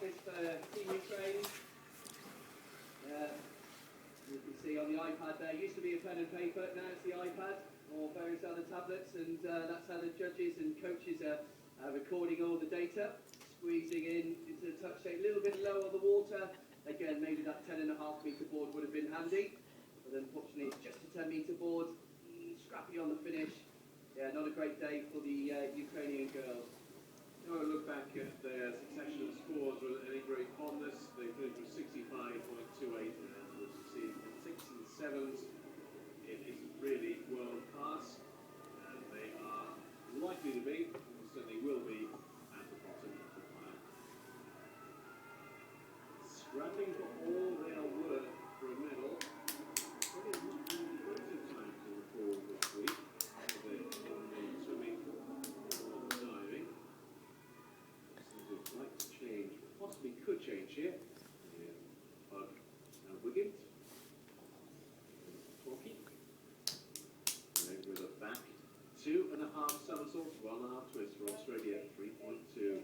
office for Team Ukraine. You can see on the iPad there, used to be a pen and paper, now it's the iPad or various other tablets, and that's how the judges and coaches are recording all the data, squeezing in into the touch state, a little bit low on the water. Again, maybe that 10.5 metre board would have been handy, but unfortunately it's just a 10 metre board. Scrappy on the finish. Yeah, not a great day for the Ukrainian girls. Now I look back at their succession of scores with any great fondness. They finished with 65.28 and would succeed in 6 and 7s. It isn't really world class, and they are likely to be, and certainly will be, at the bottom of the pile. Scrapping for all they are worth for a medal. But it's not really loads of time to record this week. In the swimming or the diving. Seems like to change, possibly could change here. Bug now Wiggins. Talkie. And then with a back 2.5 somersaults, 1.5 twist for Australia, 3.2.